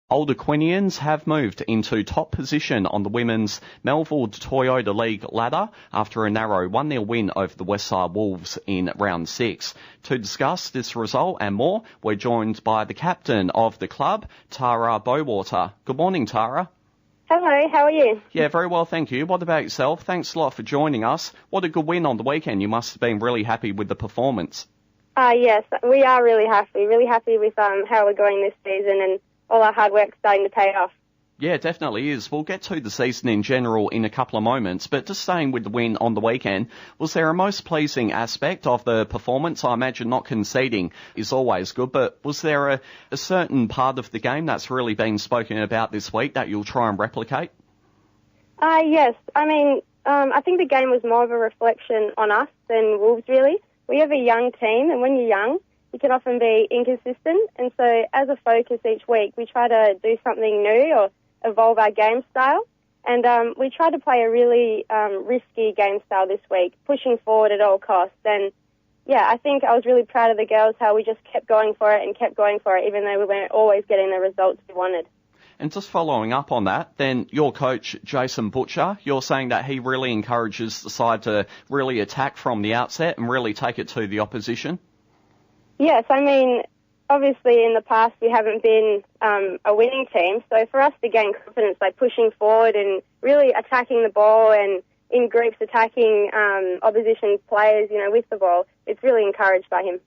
Old Aquinians have moved into top position on the women's Melville Toyota League ladder after a narrow 1-0 win over the Westside Wolves in round 6. To discuss this result and more, we're joined by the captain of the club, Tara Bowater. Good morning, Tara. Hello, how are you? Yeah, very well, thank you. What about yourself? Thanks a lot for joining us. What a good win on the weekend. You must have been really happy with the performance. Yes, we are really happy with how we're going this season, and all our hard work's starting to pay off. Yeah, it definitely is. We'll get to the season in general in a couple of moments, but just staying with the win on the weekend, was there a most pleasing aspect of the performance? I imagine not conceding is always good, but was there a certain part of the game that's really been spoken about this week that you'll try and replicate? Yes. I think the game was more of a reflection on us than Wolves, really. We have a young team, and when you're young, you can often be inconsistent, and so as a focus each week, we try to do something new or evolve our game style, and we try to play a really risky game style this week, pushing forward at all costs. And yeah, I think I was really proud of the girls, how we just kept going for it, even though we weren't always getting the results we wanted. And just following up on that, then your coach, Jason Butcher, you're saying that he really encourages the side to really attack from the outset and really take it to the opposition? Yes, obviously in the past we haven't been a winning team, so for us to gain confidence by pushing forward and really attacking the ball and in groups attacking opposition players, with the ball, it's really encouraged by him.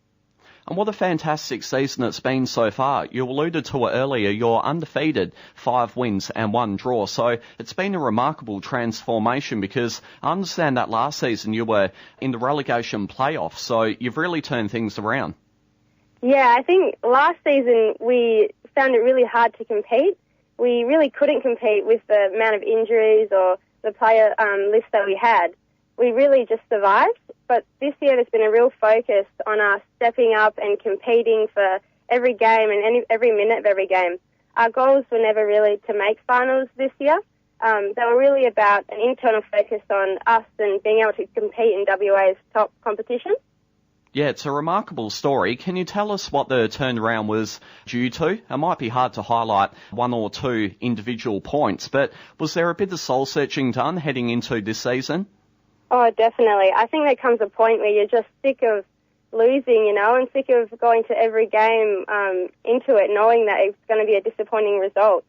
And what a fantastic season it's been so far. You alluded to it earlier, you're undefeated, 5 wins and 1 draw. So it's been a remarkable transformation because I understand that last season you were in the relegation playoffs, so you've really turned things around. Yeah, I think last season we found it really hard to compete. We really couldn't compete with the amount of injuries or the player list that we had. We really just survived. But this year there's been a real focus on us stepping up and competing for every game and every minute of every game. Our goals were never really to make finals this year. They were really about an internal focus on us and being able to compete in WA's top competition. Yeah, it's a remarkable story. Can you tell us what the turnaround was due to? It might be hard to highlight 1 or 2 individual points, but was there a bit of soul-searching done heading into this season? Oh, definitely. I think there comes a point where you're just sick of losing, and sick of going to every game into it, knowing that it's going to be a disappointing result.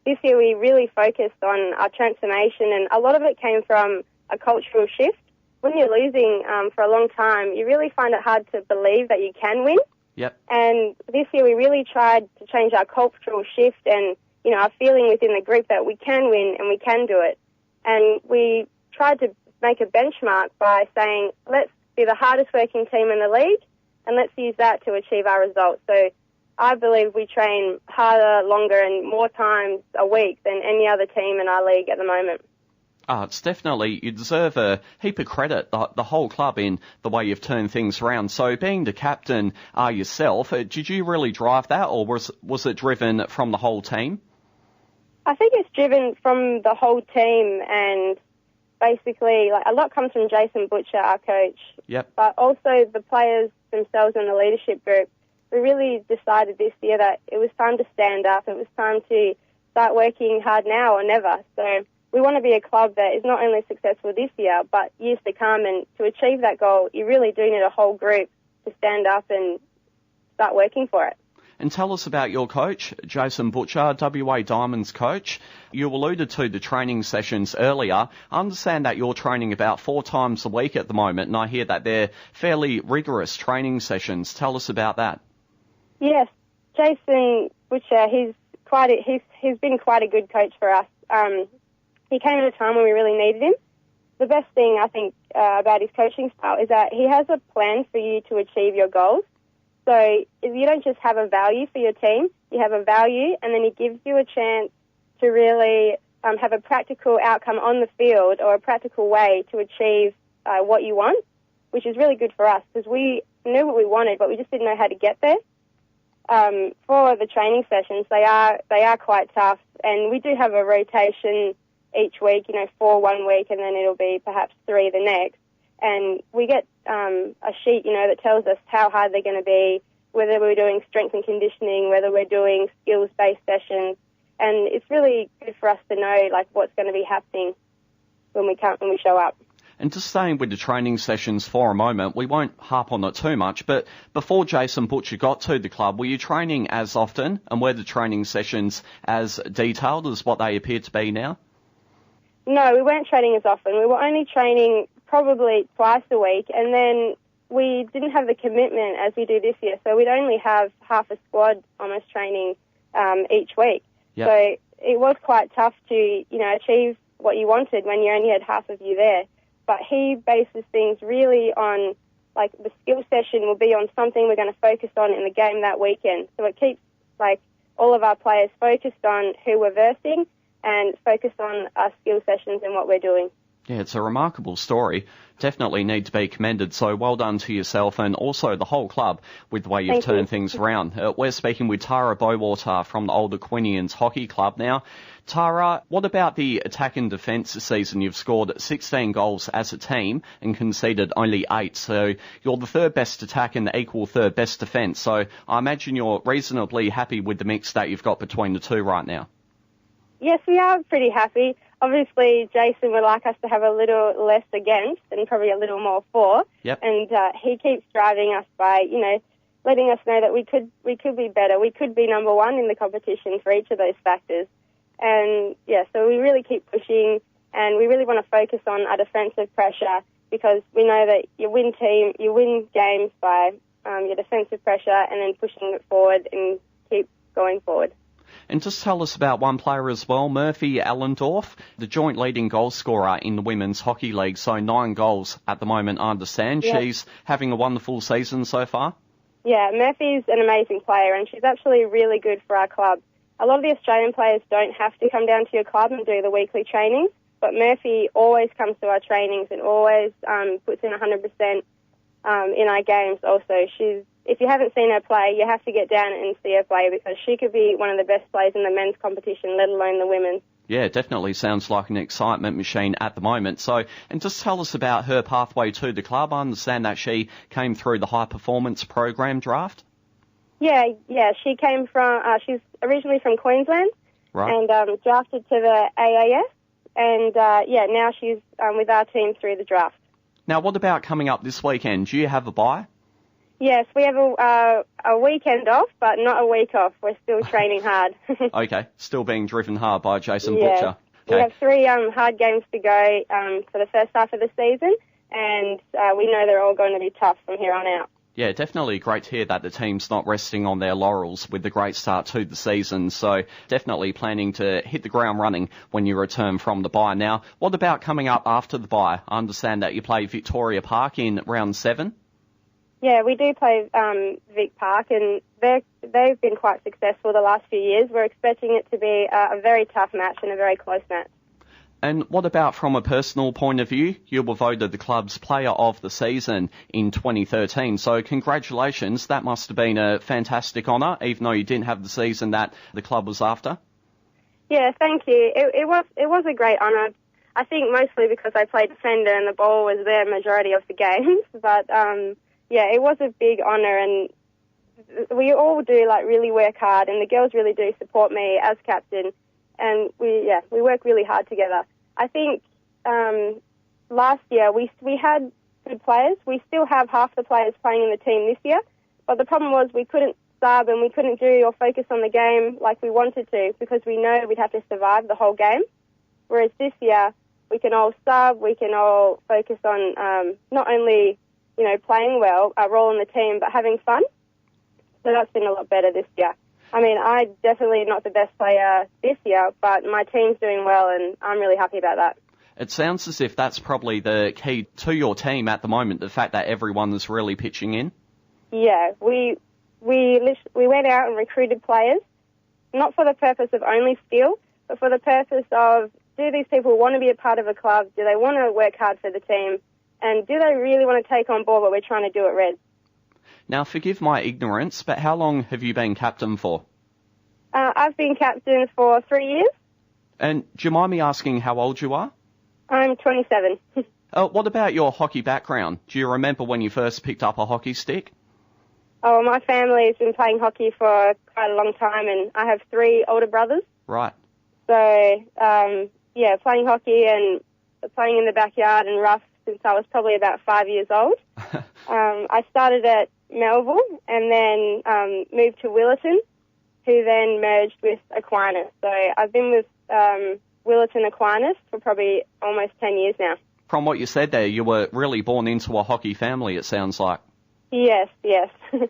This year we really focused on our transformation, and a lot of it came from a cultural shift. When you're losing for a long time, you really find it hard to believe that you can win. Yep. And this year we really tried to change our cultural shift and, our feeling within the group that we can win and we can do it. And we tried to make a benchmark by saying, let's be the hardest working team in the league and let's use that to achieve our results. So I believe we train harder, longer and more times a week than any other team in our league at the moment. It's definitely, you deserve a heap of credit, the whole club, in the way you've turned things around. So being the captain yourself, did you really drive that, or was it driven from the whole team? I think it's driven from the whole team, and basically a lot comes from Jason Butcher, our coach. Yep. But also the players themselves and the leadership group. We really decided this year that it was time to stand up. It was time to start working hard now or never. So we want to be a club that is not only successful this year, but years to come. And to achieve that goal, you really do need a whole group to stand up and start working for it. And tell us about your coach, Jason Butcher, WA Diamonds coach. You alluded to the training sessions earlier. I understand that you're training about 4 times a week at the moment, and I hear that they're fairly rigorous training sessions. Tell us about that. Yes, Jason Butcher, he's been quite a good coach for us. He came at a time when we really needed him. The best thing, I think, about his coaching style is that he has a plan for you to achieve your goals. So if you don't just have a value for your team, you have a value, and then he gives you a chance to really have a practical outcome on the field or a practical way to achieve what you want, which is really good for us because we knew what we wanted, but we just didn't know how to get there. For the training sessions, they are quite tough, and we do have a rotation each week, 4 one week, and then it'll be perhaps 3 the next. And we get a sheet, that tells us how hard they're going to be, whether we're doing strength and conditioning, whether we're doing skills-based sessions. and it's really good for us to know like what's going to be happening when we show up. And just staying with the training sessions for a moment, we won't harp on it too much, but before Jason Butcher got to the club, were you training as often, and were the training sessions as detailed as what they appear to be now? No, we weren't training as often. We were only training probably twice a week, and then we didn't have the commitment as we do this year, so we'd only have half a squad almost training each week. Yep. So it was quite tough to, achieve what you wanted when you only had half of you there. But he bases things really on, like, the skill session will be on something we're going to focus on in the game that weekend. So it keeps, like, all of our players focused on who we're versing and focused on our skill sessions and what we're doing. Yeah, it's a remarkable story. Definitely need to be commended. So well done to yourself and also the whole club with the way you've turned things around. We're speaking with Tara Bowater from the old Aquinians Hockey Club now. Tara, what about the attack and defence this season? You've scored 16 goals as a team and conceded only 8. So you're the third best attack and the equal third best defence. So I imagine you're reasonably happy with the mix that you've got between the two right now. Yes, we are pretty happy. Obviously, Jason would like us to have a little less against and probably a little more for. Yep. And he keeps driving us by, letting us know that we could be better. We could be number one in the competition for each of those factors. And, so we really keep pushing, and we really want to focus on our defensive pressure because we know that you win games by your defensive pressure and then pushing it forward and keep going forward. And just tell us about one player as well, Murphy Allendorf, the joint leading goal scorer in the Women's Hockey League. So 9 goals at the moment, I understand. Yeah. She's having a wonderful season so far. Yeah, Murphy's an amazing player, and she's actually really good for our club. A lot of the Australian players don't have to come down to your club and do the weekly trainings, but Murphy always comes to our trainings and always puts in 100% in our games also. If you haven't seen her play, you have to get down and see her play because she could be one of the best players in the men's competition, let alone the women's. Yeah, it definitely sounds like an excitement machine at the moment. So, and just tell us about her pathway to the club. I understand that she came through the high performance program draft. Yeah, she came from, she's originally from Queensland. Right. And drafted to the AAS. And, now she's with our team through the draft. Now, what about coming up this weekend? Do you have a bye? Yes, we have a weekend off, but not a week off. We're still training hard. Okay, still being driven hard by Jason Yeah. Butcher. Okay. We have 3 hard games to go for the first half of the season, and we know they're all going to be tough from here on out. Yeah, definitely great to hear that the team's not resting on their laurels with the great start to the season. So definitely planning to hit the ground running when you return from the bye. Now, what about coming up after the bye? I understand that you play Victoria Park in round 7. Yeah, we do play Vic Park, and they've been quite successful the last few years. We're expecting it to be a very tough match and a very close match. And what about from a personal point of view? You were voted the club's player of the season in 2013, so congratulations. That must have been a fantastic honour, even though you didn't have the season that the club was after. Yeah, thank you. It was a great honour. I think mostly because I played defender and the ball was there majority of the games, but it was a big honour, and we all do really work hard, and the girls really do support me as captain. And we work really hard together. I think last year we had good players. We still have half the players playing in the team this year, but the problem was we couldn't sub and we couldn't do or focus on the game like we wanted to because we know we'd have to survive the whole game. Whereas this year we can all sub, we can all focus on not only playing well, our role in the team, but having fun. So that's been a lot better this year. I mean, I'm definitely not the best player this year, but my team's doing well, and I'm really happy about that. It sounds as if that's probably the key to your team at the moment, the fact that everyone is really pitching in. Yeah, we went out and recruited players, not for the purpose of only skill, but for the purpose of, do these people want to be a part of a club? Do they want to work hard for the team? And do they really want to take on board what we're trying to do at Reds? Now, forgive my ignorance, but how long have you been captain for? I've been captain for 3 years. And do you mind me asking how old you are? I'm 27. What about your hockey background? Do you remember when you first picked up a hockey stick? Oh, my family's been playing hockey for quite a long time, and I have 3 older brothers. Right. So, playing hockey and playing in the backyard and rough since I was probably about 5 years old. I started at Melville and then moved to Willerton, who then merged with Aquinas. So I've been with Willerton Aquinas for probably almost 10 years now. From what you said there, you were really born into a hockey family, it sounds like. Yes.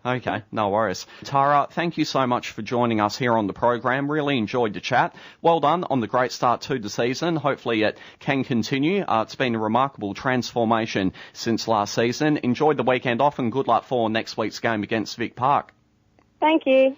Okay, no worries. Tara, thank you so much for joining us here on the program. Really enjoyed the chat. Well done on the great start to the season. Hopefully it can continue. It's been a remarkable transformation since last season. Enjoy the weekend off and good luck for next week's game against Vic Park. Thank you.